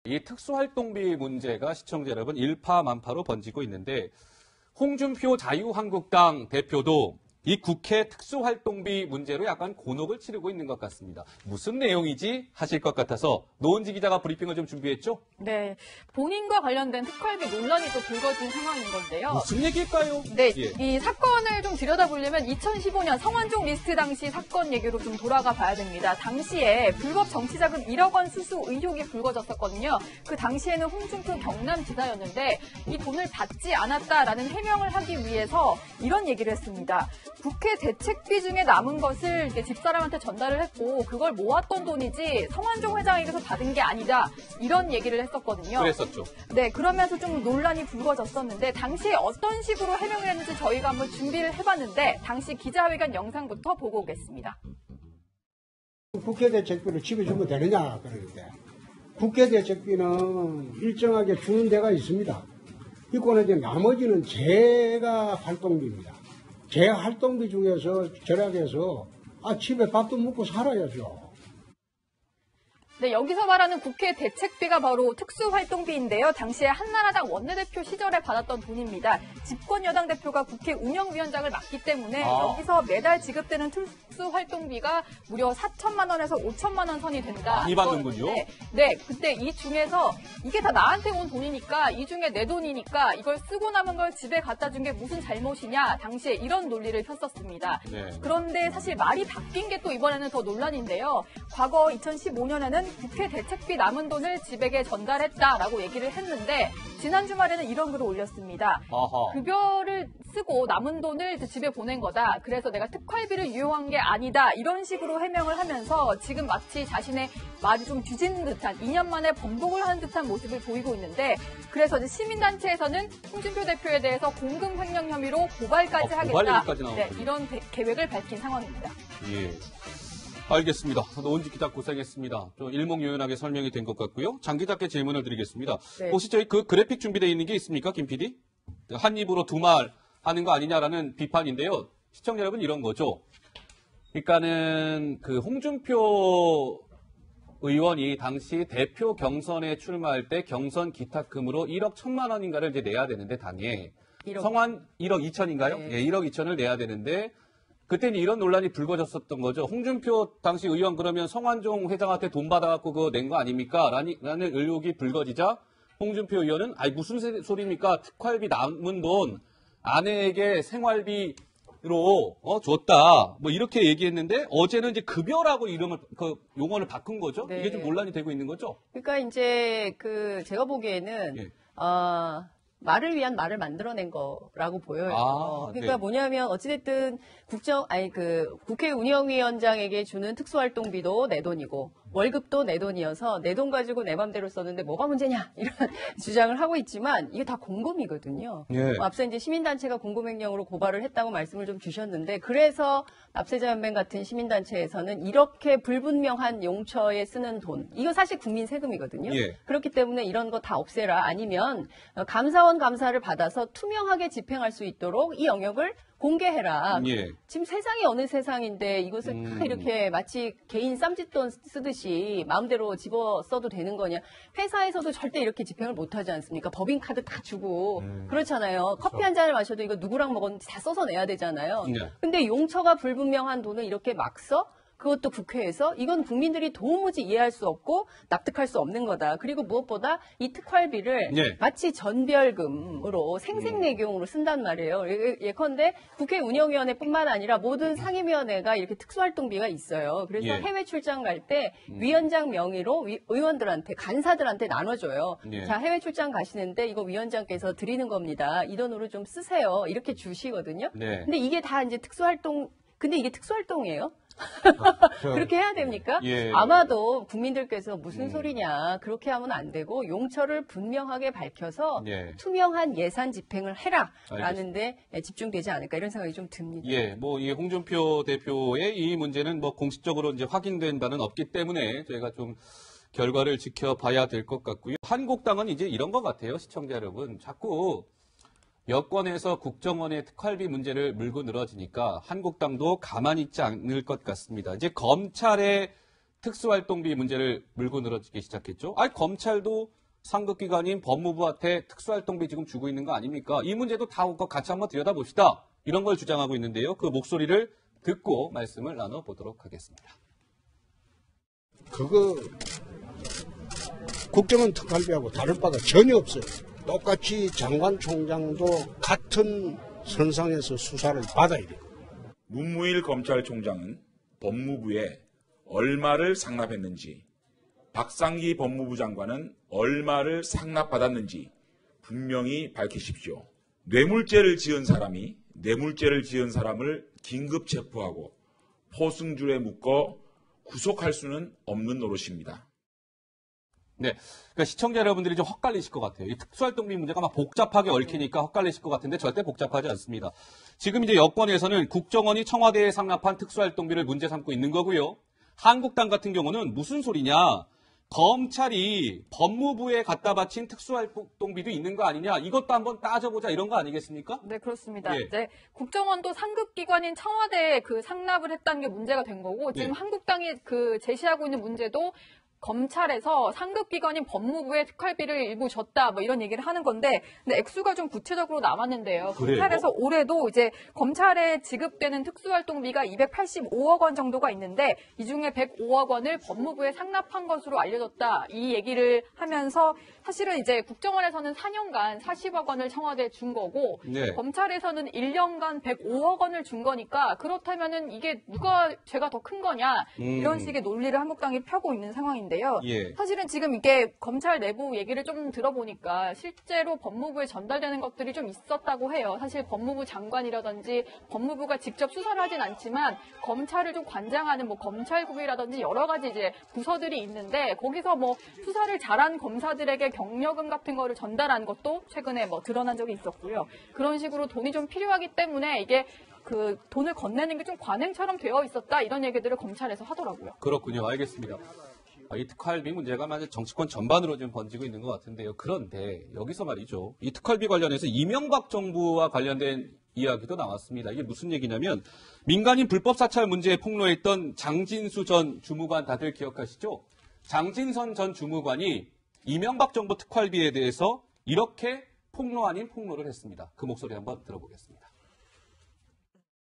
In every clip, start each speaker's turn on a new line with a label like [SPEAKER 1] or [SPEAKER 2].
[SPEAKER 1] 이 특수활동비 문제가 시청자 여러분 일파만파로 번지고 있는데 홍준표 자유한국당 대표도 이 국회 특수활동비 문제로 약간 곤혹을 치르고 있는 것 같습니다. 무슨 내용이지 하실 것 같아서 노은지 기자가 브리핑을 좀 준비했죠?
[SPEAKER 2] 네, 본인과 관련된 특활비 논란이 또 불거진 상황인 건데요.
[SPEAKER 1] 무슨 얘기일까요?
[SPEAKER 2] 네,
[SPEAKER 1] 예.
[SPEAKER 2] 이 사건을 좀 들여다보려면 2015년 성완종 리스트 당시 사건 얘기로 좀 돌아가 봐야 됩니다. 당시에 불법 정치자금 1억 원 수수 의혹이 불거졌었거든요. 그 당시에는 홍준표 경남지사였는데 이 돈을 받지 않았다라는 해명을 하기 위해서 이런 얘기를 했습니다. 국회 대책비 중에 남은 것을 이제 집사람한테 전달을 했고 그걸 모았던 돈이지 성완종 회장에게서 받은 게 아니다. 이런 얘기를 했었거든요.
[SPEAKER 1] 그랬었죠.
[SPEAKER 2] 네, 그러면서 좀 논란이 불거졌었는데 당시에 어떤 식으로 해명을 했는지 저희가 한번 준비를 해봤는데 당시 기자회견 영상부터 보고 오겠습니다.
[SPEAKER 3] 국회 대책비를 집에 주면 되느냐 그러는데 국회 대책비는 일정하게 주는 데가 있습니다. 있고는 이제 나머지는 제가 활동비입니다. 제 활동비 중에서 절약해서 집에 밥도 먹고 살아야죠.
[SPEAKER 2] 네, 여기서 말하는 국회 대책비가 바로 특수활동비인데요. 당시에 한나라당 원내대표 시절에 받았던 돈입니다. 집권 여당 대표가 국회 운영위원장을 맡기 때문에 여기서 매달 지급되는 특수활동비가 무려 4천만 원에서 5천만 원 선이 된다.
[SPEAKER 1] 많이 받는군요.
[SPEAKER 2] 네, 그때 이 중에서 이게 다 나한테 온 돈이니까 이 중에 내 돈이니까 이걸 쓰고 남은 걸 집에 갖다 준 게 무슨 잘못이냐. 당시에 이런 논리를 폈었습니다.
[SPEAKER 1] 네.
[SPEAKER 2] 그런데 사실 말이 바뀐 게 또 이번에는 더 논란인데요. 과거 2015년에는 국회 대책비 남은 돈을 집에게 전달했다라고 얘기를 했는데 지난 주말에는 이런 글을 올렸습니다.
[SPEAKER 1] 아하.
[SPEAKER 2] 급여를 쓰고 남은 돈을 집에 보낸 거다. 그래서 내가 특활비를 유용한 게 아니다. 이런 식으로 해명을 하면서 지금 마치 자신의 말이 좀 뒤집는 듯한 2년 만에 번복을 하는 듯한 모습을 보이고 있는데 그래서 이제 시민단체에서는 홍준표 대표에 대해서 공금 횡령 혐의로 고발까지 하겠다.
[SPEAKER 1] 고발 얘기까지 나오고.
[SPEAKER 2] 네, 이런 계획을 밝힌 상황입니다.
[SPEAKER 1] 예. 알겠습니다. 노은지 기자 고생했습니다. 좀 일목요연하게 설명이 된 것 같고요. 장 기자께 질문을 드리겠습니다.
[SPEAKER 2] 네.
[SPEAKER 1] 혹시 저희 그 그래픽 준비되어 있는 게 있습니까, 김 PD? 한 입으로 두 말 하는 거 아니냐라는 비판인데요. 시청자 여러분 이런 거죠. 그러니까는 그 홍준표 의원이 당시 대표 경선에 출마할 때 경선 기탁금으로 1억 1천만 원인가를 이제 내야 되는데 당에
[SPEAKER 2] 1억.
[SPEAKER 1] 성환 1억 2천인가요?
[SPEAKER 2] 네.
[SPEAKER 1] 예, 1억 2천을 내야 되는데 그때는 이런 논란이 불거졌었던 거죠. 홍준표 당시 의원 그러면 성완종 회장한테 돈 받아갖고 그거 낸 거 아닙니까? 라는 의혹이 불거지자 홍준표 의원은 무슨 소리입니까? 특활비 남은 돈 아내에게 생활비로 줬다. 뭐 이렇게 얘기했는데 어제는 이제 급여라고 이름을 용어를 바꾼 거죠.
[SPEAKER 2] 네.
[SPEAKER 1] 이게 좀 논란이 되고 있는 거죠.
[SPEAKER 4] 그러니까 이제 제가 보기에는
[SPEAKER 1] 예.
[SPEAKER 4] 말을 위한 말을 만들어낸 거라고 보여요. 그러니까
[SPEAKER 1] 네.
[SPEAKER 4] 뭐냐면 어찌됐든 국회 운영위원장에게 주는 특수활동비도 내 돈이고 월급도 내 돈이어서 내 돈 가지고 내 맘대로 썼는데 뭐가 문제냐 이런 주장을 하고 있지만 이게 다 공금이거든요.
[SPEAKER 1] 예.
[SPEAKER 4] 앞서 이제 시민단체가 공금횡령으로 고발을 했다고 말씀을 좀 주셨는데 그래서 납세자연맹 같은 시민단체에서는 이렇게 불분명한 용처에 쓰는 돈 이거 사실 국민 세금이거든요.
[SPEAKER 1] 예.
[SPEAKER 4] 그렇기 때문에 이런 거 다 없애라 아니면 감사원 감사를 받아서 투명하게 집행할 수 있도록 이 영역을 공개해라.
[SPEAKER 1] 예.
[SPEAKER 4] 지금 세상이 어느 세상인데 이것을 다 이렇게 마치 개인 쌈짓돈 쓰듯이 마음대로 집어 써도 되는 거냐. 회사에서도 절대 이렇게 집행을 못하지 않습니까? 법인카드 다 주고 그렇잖아요. 커피 한 잔을 마셔도 이거 누구랑 먹었는지 다 써서 내야 되잖아요.
[SPEAKER 1] 네.
[SPEAKER 4] 근데 용처가 불분명한 돈을 이렇게 막 써? 그것도 국회에서 이건 국민들이 도무지 이해할 수 없고 납득할 수 없는 거다. 그리고 무엇보다 이 특활비를
[SPEAKER 1] 예.
[SPEAKER 4] 마치 전별금으로 생색내경으로 쓴단 말이에요. 예컨대 국회 운영위원회뿐만 아니라 모든 상임위원회가 이렇게 특수활동비가 있어요. 그래서
[SPEAKER 1] 예.
[SPEAKER 4] 해외 출장 갈 때 위원장 명의로 의원들한테 간사들한테 나눠줘요.
[SPEAKER 1] 예.
[SPEAKER 4] 자 해외 출장 가시는데 이거 위원장께서 드리는 겁니다. 이 돈으로 좀 쓰세요. 이렇게 주시거든요.
[SPEAKER 1] 네.
[SPEAKER 4] 근데 이게 다 이제 근데 이게 특수활동이에요? 그렇게 해야 됩니까?
[SPEAKER 1] 예.
[SPEAKER 4] 아마도 국민들께서 무슨 소리냐 그렇게 하면 안 되고 용처를 분명하게 밝혀서
[SPEAKER 1] 예.
[SPEAKER 4] 투명한 예산 집행을 해라라는
[SPEAKER 1] 알겠습니다.
[SPEAKER 4] 데 집중되지 않을까 이런 생각이 좀 듭니다.
[SPEAKER 1] 예, 이 홍준표 대표의 이 문제는 공식적으로 이제 확인된 바는 없기 때문에 저희가 좀 결과를 지켜봐야 될 것 같고요. 한국당은 이제 이런 것 같아요, 시청자 여러분. 자꾸 여권에서 국정원의 특활비 문제를 물고 늘어지니까 한국당도 가만히 있지 않을 것 같습니다. 이제 검찰의 특수활동비 문제를 물고 늘어지기 시작했죠. 아니, 검찰도 상급기관인 법무부한테 특수활동비 지금 주고 있는 거 아닙니까? 이 문제도 다 같이 한번 들여다봅시다. 이런 걸 주장하고 있는데요. 그 목소리를 듣고 말씀을 나눠보도록 하겠습니다.
[SPEAKER 3] 그거 국정원 특활비하고 다를 바가 전혀 없어요. 똑같이 장관 총장도 같은 선상에서 수사를 받아야 돼요.
[SPEAKER 5] 문무일 검찰총장은 법무부에 얼마를 상납했는지, 박상기 법무부 장관은 얼마를 상납받았는지 분명히 밝히십시오. 뇌물죄를 지은 사람이 뇌물죄를 지은 사람을 긴급 체포하고 포승줄에 묶어 구속할 수는 없는 노릇입니다.
[SPEAKER 1] 네. 그러니까 시청자 여러분들이 좀 헛갈리실 것 같아요. 이 특수활동비 문제가 막 복잡하게 얽히니까 헛갈리실 것 같은데 절대 복잡하지 않습니다. 지금 이제 여권에서는 국정원이 청와대에 상납한 특수활동비를 문제 삼고 있는 거고요. 한국당 같은 경우는 무슨 소리냐. 검찰이 법무부에 갖다 바친 특수활동비도 있는 거 아니냐. 이것도 한번 따져보자 이런 거 아니겠습니까?
[SPEAKER 2] 네, 그렇습니다.
[SPEAKER 1] 예.
[SPEAKER 2] 네, 국정원도 상급기관인 청와대에 그 상납을 했다는 게 문제가 된 거고, 지금
[SPEAKER 1] 예.
[SPEAKER 2] 한국당이 그 제시하고 있는 문제도 검찰에서 상급기관인 법무부에 특활비를 일부 줬다, 뭐 이런 얘기를 하는 건데, 근데 액수가 좀 구체적으로 남았는데요.
[SPEAKER 1] 그래요?
[SPEAKER 2] 검찰에서 올해도 이제 검찰에 지급되는 특수활동비가 285억 원 정도가 있는데, 이 중에 105억 원을 법무부에 상납한 것으로 알려졌다. 이 얘기를 하면서 사실은 이제 국정원에서는 4년간 40억 원을 청와대에 준 거고,
[SPEAKER 1] 네.
[SPEAKER 2] 검찰에서는 1년간 105억 원을 준 거니까, 그렇다면은 이게 누가 죄가 더 큰 거냐, 이런 식의 논리를 한국당이 펴고 있는 상황인데요.
[SPEAKER 1] 예.
[SPEAKER 2] 사실은 지금 이게 검찰 내부 얘기를 좀 들어보니까 실제로 법무부에 전달되는 것들이 좀 있었다고 해요. 사실 법무부 장관이라든지 법무부가 직접 수사를 하진 않지만 검찰을 좀 관장하는 뭐 검찰국이라든지 여러 가지 이제 부서들이 있는데, 거기서 뭐 수사를 잘한 검사들에게 경력금 같은 거를 전달한 것도 최근에 뭐 드러난 적이 있었고요. 그런 식으로 돈이 좀 필요하기 때문에 이게 그 돈을 건네는 게 좀 관행처럼 되어 있었다, 이런 얘기들을 검찰에서 하더라고요.
[SPEAKER 1] 그렇군요. 알겠습니다. 이 특활비 문제가 만약 정치권 전반으로 좀 번지고 있는 것 같은데요. 그런데 여기서 말이죠. 이 특활비 관련해서 이명박 정부와 관련된 이야기도 나왔습니다. 이게 무슨 얘기냐면 민간인 불법 사찰 문제에 폭로했던 장진수 전 주무관 다들 기억하시죠? 장진선 전 주무관이 이명박 정부 특활비에 대해서 이렇게 폭로 아닌 폭로를 했습니다. 그 목소리 한번 들어보겠습니다.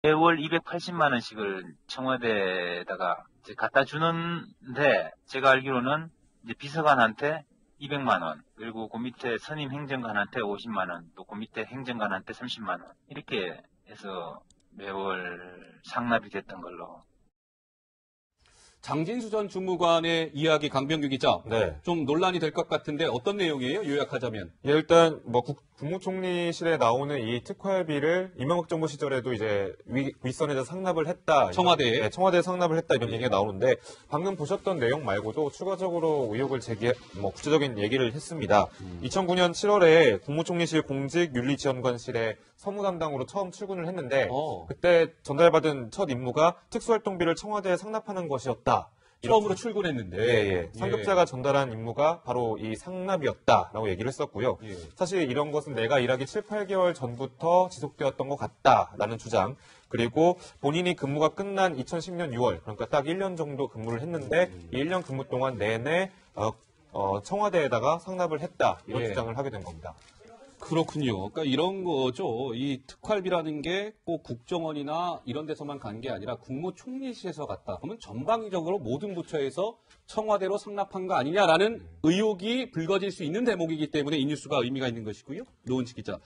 [SPEAKER 6] 매월 280만 원씩을 청와대에다가 이제 갖다 주는데, 제가 알기로는 이제 비서관한테 200만 원, 그리고 그 밑에 선임 행정관한테 50만 원, 또 그 밑에 행정관한테 30만 원, 이렇게 해서 매월 상납이 됐던 걸로.
[SPEAKER 1] 장진수 전 주무관의 이야기 강병규 기자.
[SPEAKER 7] 네.
[SPEAKER 1] 좀 논란이 될 것 같은데 어떤 내용이에요? 요약하자면.
[SPEAKER 7] 예, 일단 뭐 국무총리실에 나오는 이 특활비를 이명박 정부 시절에도 이제 윗선에서 상납을 했다.
[SPEAKER 1] 청와대에?
[SPEAKER 7] 네, 청와대에 상납을 했다 이런 얘기가 나오는데, 방금 보셨던 내용 말고도 추가적으로 의혹을 구체적인 얘기를 했습니다. 2009년 7월에 국무총리실 공직윤리지원관실에 서무담당으로 처음 출근을 했는데, 그때 전달받은 첫 임무가 특수활동비를 청와대에 상납하는 것이었다.
[SPEAKER 1] 처음으로 출근했는데.
[SPEAKER 7] 예. 상급자가 전달한 임무가 바로 이 상납이었다라고 얘기를 했었고요.
[SPEAKER 1] 예.
[SPEAKER 7] 사실 이런 것은 내가 일하기 7, 8개월 전부터 지속되었던 것 같다라는 주장. 그리고 본인이 근무가 끝난 2010년 6월, 그러니까 딱 1년 정도 근무를 했는데 이 1년 근무 동안 내내 청와대에다가 상납을 했다. 이런
[SPEAKER 1] 예.
[SPEAKER 7] 주장을 하게 된 겁니다.
[SPEAKER 1] 그렇군요. 그러니까 이런 거죠. 이 특활비라는 게 꼭 국정원이나 이런 데서만 간 게 아니라 국무총리실에서 갔다. 그러면 전방위적으로 모든 부처에서 청와대로 상납한 거 아니냐라는 의혹이 불거질 수 있는 대목이기 때문에 이 뉴스가 의미가 있는 것이고요. 노은지 기자.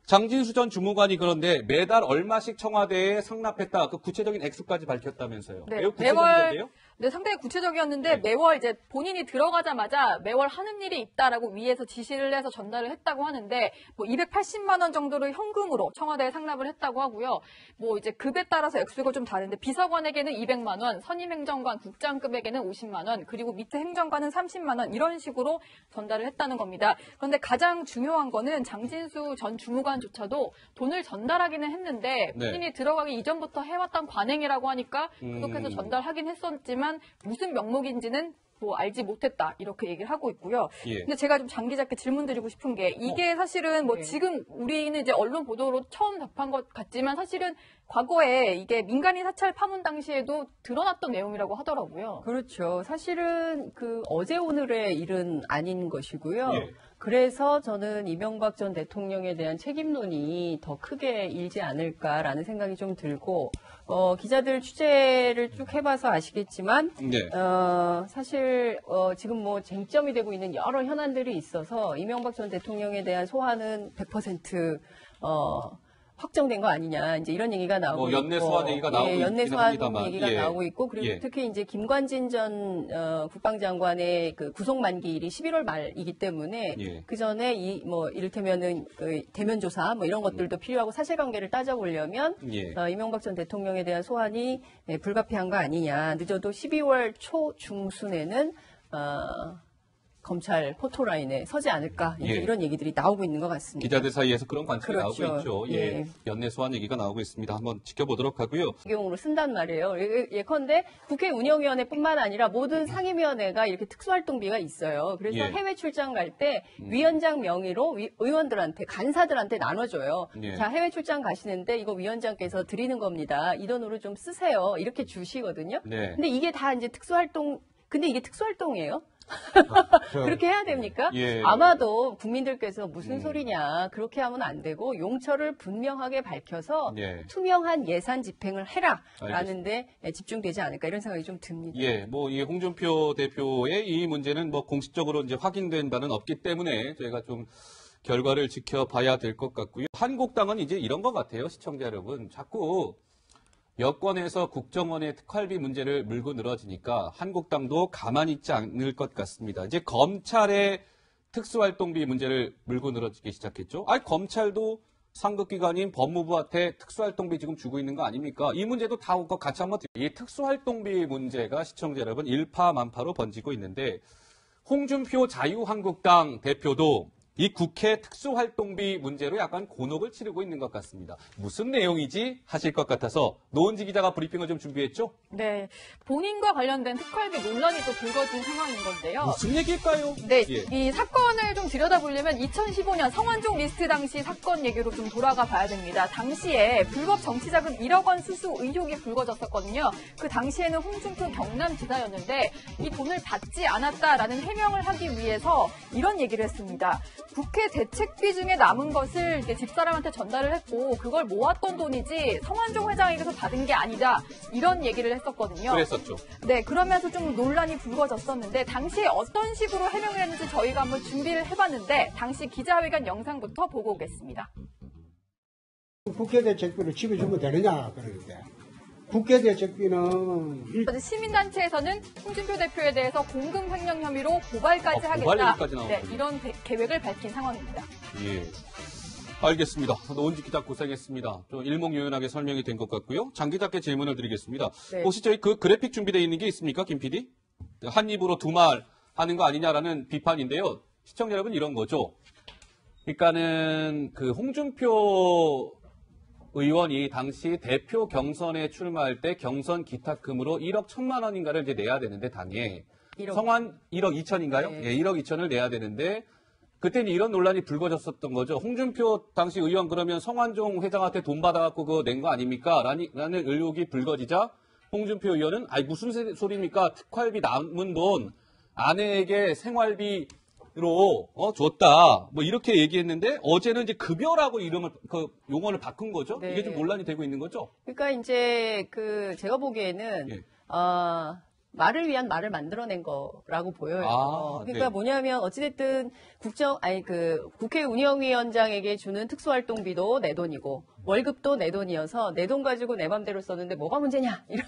[SPEAKER 1] 장진수 전 주무관이 그런데 매달 얼마씩 청와대에 상납했다. 그 구체적인 액수까지 밝혔다면서요.
[SPEAKER 2] 네,
[SPEAKER 1] 매우 구체적인데요?
[SPEAKER 2] 네, 상당히 구체적이었는데 매월 이제 본인이 들어가자마자 매월 하는 일이 있다라고 위에서 지시를 해서 전달을 했다고 하는데, 뭐 280만 원 정도를 현금으로 청와대에 상납을 했다고 하고요. 뭐 이제 급에 따라서 액수가 좀 다른데 비서관에게는 200만 원, 선임 행정관 국장급에게는 50만 원, 그리고 밑에 행정관은 30만 원, 이런 식으로 전달을 했다는 겁니다. 그런데 가장 중요한 거는 장진수 전 주무관조차도 돈을 전달하기는 했는데 본인이 들어가기 이전부터 해왔던 관행이라고 하니까 계속해서 전달하긴 했었지만 무슨 명목인지는 뭐 알지 못했다 이렇게 얘기를 하고 있고요.
[SPEAKER 1] 예.
[SPEAKER 2] 근데 제가 좀 장 기자께 질문드리고 싶은 게 이게 사실은 뭐
[SPEAKER 4] 네.
[SPEAKER 2] 지금 우리는 이제 언론 보도로 처음 답한 것 같지만 사실은 과거에 이게 민간인 사찰 파문 당시에도 드러났던 내용이라고 하더라고요.
[SPEAKER 4] 그렇죠. 사실은 그 어제 오늘의 일은 아닌 것이고요.
[SPEAKER 1] 예.
[SPEAKER 4] 그래서 저는 이명박 전 대통령에 대한 책임론이 더 크게 일지 않을까라는 생각이 좀 들고, 기자들 취재를 쭉 해봐서 아시겠지만,
[SPEAKER 1] 네.
[SPEAKER 4] 사실, 지금 뭐 쟁점이 되고 있는 여러 현안들이 있어서 이명박 전 대통령에 대한 소환은 100%, 확정된 거 아니냐, 이제 이런 얘기가 나오고
[SPEAKER 1] 뭐 연내
[SPEAKER 4] 있고,
[SPEAKER 1] 소환 얘기가 나오고
[SPEAKER 4] 예, 연내
[SPEAKER 1] 있긴
[SPEAKER 4] 소환
[SPEAKER 1] 합니다만,
[SPEAKER 4] 얘기가
[SPEAKER 1] 예.
[SPEAKER 4] 나오고 있고, 그리고
[SPEAKER 1] 예.
[SPEAKER 4] 특히 이제 김관진 전 국방장관의 그 구속 만기일이 11월 말이기 때문에
[SPEAKER 1] 예.
[SPEAKER 4] 그 전에 이 뭐 이를테면은 그 대면 조사 뭐 이런 것들도 필요하고 사실관계를 따져보려면
[SPEAKER 1] 예.
[SPEAKER 4] 이명박 전 대통령에 대한 소환이 불가피한 거 아니냐. 늦어도 12월 초 중순에는 검찰 포토라인에 서지 않을까 이제
[SPEAKER 1] 예.
[SPEAKER 4] 이런 얘기들이 나오고 있는 것 같습니다.
[SPEAKER 1] 기자들 사이에서 그런 관측이
[SPEAKER 4] 그렇죠.
[SPEAKER 1] 나오고 있죠. 예.
[SPEAKER 4] 예.
[SPEAKER 1] 연내 소환 얘기가 나오고 있습니다. 한번 지켜보도록 하고요.
[SPEAKER 4] 경우로 쓴단 말이에요. 예컨대 국회 운영위원회뿐만 아니라 모든 상임위원회가 이렇게 특수활동비가 있어요. 그래서
[SPEAKER 1] 예.
[SPEAKER 4] 해외 출장 갈 때 위원장 명의로 의원들한테 간사들한테 나눠줘요.
[SPEAKER 1] 예.
[SPEAKER 4] 자, 해외 출장 가시는데 이거 위원장께서 드리는 겁니다. 이 돈으로 좀 쓰세요. 이렇게 주시거든요.
[SPEAKER 1] 네.
[SPEAKER 4] 근데 이게 다 이제 특수활동. 근데 이게 특수활동이에요? 그렇게 해야 됩니까?
[SPEAKER 1] 예.
[SPEAKER 4] 아마도 국민들께서 무슨 소리냐, 그렇게 하면 안 되고 용처를 분명하게 밝혀서
[SPEAKER 1] 예.
[SPEAKER 4] 투명한 예산 집행을 해라라는
[SPEAKER 1] 알겠습니다.
[SPEAKER 4] 데 집중되지 않을까 이런 생각이 좀 듭니다.
[SPEAKER 1] 예, 뭐, 이 홍준표 대표의 이 문제는 뭐 공식적으로 이제 확인된 바는 없기 때문에 저희가 좀 결과를 지켜봐야 될 것 같고요. 한국당은 이제 이런 것 같아요, 시청자 여러분. 자꾸 여권에서 국정원의 특활비 문제를 물고 늘어지니까 한국당도 가만히 있지 않을 것 같습니다. 이제 검찰의 특수활동비 문제를 물고 늘어지기 시작했죠. 검찰도 상급기관인 법무부한테 특수활동비 지금 주고 있는 거 아닙니까? 이 문제도 다 같이 한번 이 특수활동비 문제가 시청자 여러분 일파만파로 번지고 있는데 홍준표 자유한국당 대표도 이 국회 특수활동비 문제로 약간 곤혹을 치르고 있는 것 같습니다. 무슨 내용이지 하실 것 같아서 노은지 기자가 브리핑을 좀 준비했죠?
[SPEAKER 2] 네, 본인과 관련된 특활비 논란이 또 불거진 상황인 건데요.
[SPEAKER 1] 무슨 얘기일까요?
[SPEAKER 2] 네,
[SPEAKER 1] 예.
[SPEAKER 2] 이 사건을 좀 들여다보려면 2015년 성완종 리스트 당시 사건 얘기로 좀 돌아가 봐야 됩니다. 당시에 불법 정치자금 1억 원 수수 의혹이 불거졌었거든요. 그 당시에는 홍준표 경남지사였는데 이 돈을 받지 않았다라는 해명을 하기 위해서 이런 얘기를 했습니다. 국회 대책비 중에 남은 것을 이제 집사람한테 전달을 했고 그걸 모았던 돈이지 성완종 회장에게서 받은 게 아니다. 이런 얘기를 했었거든요.
[SPEAKER 1] 그랬었죠.
[SPEAKER 2] 네, 그러면서 좀 논란이 불거졌었는데 당시에 어떤 식으로 해명을 했는지 저희가 한번 준비를 해봤는데 당시 기자회견 영상부터 보고 오겠습니다.
[SPEAKER 3] 국회 대책비를 집에 주면 되느냐 그러는데 국회 대책비는
[SPEAKER 2] 시민단체에서는 홍준표 대표에 대해서 공금 횡령 혐의로 고발까지
[SPEAKER 1] 고발
[SPEAKER 2] 하겠다.
[SPEAKER 1] 얘기까지 나오고
[SPEAKER 2] 네, 이런 계획을 밝힌 상황입니다.
[SPEAKER 1] 예. 알겠습니다. 노은지 기자 고생했습니다. 좀 일목요연하게 설명이 된 것 같고요. 장 기자께 질문을 드리겠습니다.
[SPEAKER 4] 네.
[SPEAKER 1] 혹시 저희 그 그래픽 준비되어 있는 게 있습니까, 김 PD? 한 입으로 두 말 하는 거 아니냐라는 비판인데요. 시청자 여러분 이런 거죠. 그러니까는 그 홍준표 의원이 당시 대표 경선에 출마할 때 경선 기탁금으로 1억 1천만 원인가를 이제 내야 되는데 당에
[SPEAKER 4] 1억.
[SPEAKER 1] 성환 1억 2천인가요?
[SPEAKER 4] 네.
[SPEAKER 1] 예, 1억 2천을 내야 되는데 그때는 이런 논란이 불거졌었던 거죠. 홍준표 당시 의원 그러면 성완종 회장한테 돈 받아갖고 그거 낸 거 아닙니까? 라는 의혹이 불거지자 홍준표 의원은 무슨 소리입니까? 특활비 남은 돈 아내에게 생활비 로 줬다 뭐 이렇게 얘기했는데 어제는 이제 급여라고 이름을 그 용어를 바꾼 거죠.
[SPEAKER 4] 네.
[SPEAKER 1] 이게 좀 논란이 되고 있는 거죠.
[SPEAKER 4] 그러니까 이제 그 제가 보기에는
[SPEAKER 1] 예.
[SPEAKER 4] 말을 위한 말을 만들어낸 거라고 보여요. 그러니까
[SPEAKER 1] 네.
[SPEAKER 4] 뭐냐면 어찌됐든 국회 운영위원장에게 주는 특수활동비도 내 돈이고 월급도 내 돈이어서 내 돈 가지고 내 맘대로 썼는데 뭐가 문제냐 이런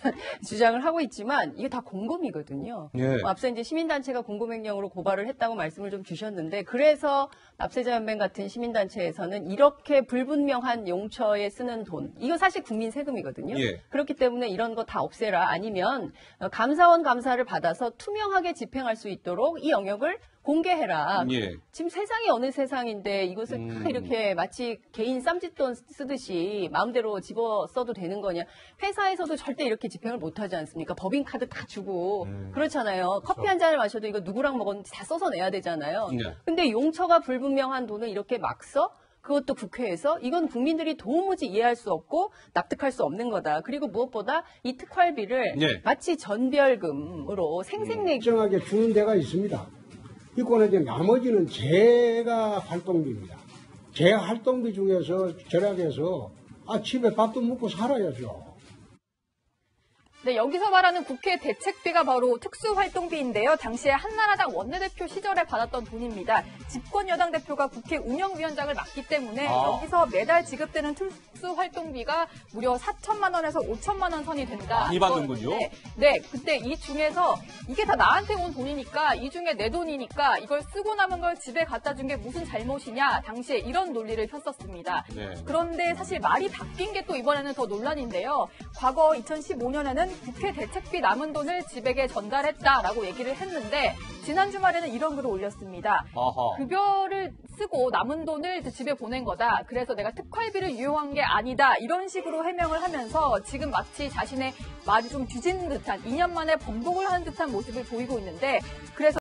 [SPEAKER 4] 주장을 하고 있지만 이게 다 공금이거든요.
[SPEAKER 1] 예.
[SPEAKER 4] 앞서 이제 시민단체가 공금횡령으로 고발을 했다고 말씀을 좀 주셨는데 그래서 납세자연맹 같은 시민단체에서는 이렇게 불분명한 용처에 쓰는 돈 이거 사실 국민 세금이거든요.
[SPEAKER 1] 예.
[SPEAKER 4] 그렇기 때문에 이런 거 다 없애라 아니면 감사원 감사를 받아서 투명하게 집행할 수 있도록 이 영역을 공개해라.
[SPEAKER 1] 예.
[SPEAKER 4] 지금 세상이 어느 세상인데 이것을 다 이렇게 마치 개인 쌈짓돈 쓰듯이 마음대로 집어 써도 되는 거냐. 회사에서도 절대 이렇게 집행을 못 하지 않습니까? 법인카드 다 주고. 그렇잖아요. 커피 한 잔을 마셔도 이거 누구랑 먹었는지 다 써서 내야 되잖아요.
[SPEAKER 1] 네.
[SPEAKER 4] 근데 용처가 불분명한 돈을 이렇게 막 써? 그것도 국회에서 이건 국민들이 도무지 이해할 수 없고 납득할 수 없는 거다. 그리고 무엇보다 이 특활비를
[SPEAKER 1] 예.
[SPEAKER 4] 마치 전별금으로 생생내기
[SPEAKER 3] 일정하게 주는 데가 있습니다. 이거는 이제 나머지는 제가 활동비입니다. 제 활동비 중에서 절약해서 집에 밥도 먹고 살아야죠.
[SPEAKER 2] 네, 여기서 말하는 국회 대책비가 바로 특수활동비인데요. 당시에 한나라당 원내대표 시절에 받았던 돈입니다. 집권 여당 대표가 국회 운영위원장을 맡기 때문에 여기서 매달 지급되는 특수활동비가 무려 4천만 원에서 5천만 원 선이 된다.
[SPEAKER 1] 많이 받는군요.
[SPEAKER 2] 네, 그때 이 중에서 이게 다 나한테 온 돈이니까 이 중에 내 돈이니까 이걸 쓰고 남은 걸 집에 갖다 준 게 무슨 잘못이냐. 당시에 이런 논리를 폈었습니다.
[SPEAKER 1] 네.
[SPEAKER 2] 그런데 사실 말이 바뀐 게 또 이번에는 더 논란인데요. 과거 2015년에는 국회 대책비 남은 돈을 집에게 전달했다라고 얘기를 했는데 지난 주말에는 이런 글을 올렸습니다.
[SPEAKER 1] 아하.
[SPEAKER 2] 급여를 쓰고 남은 돈을 집에 보낸 거다. 그래서 내가 특활비를 이용한 게 아니다. 이런 식으로 해명을 하면서 지금 마치 자신의 말이 좀 뒤집는 듯한 2년 만에 번복을 하는 듯한 모습을 보이고 있는데 그래서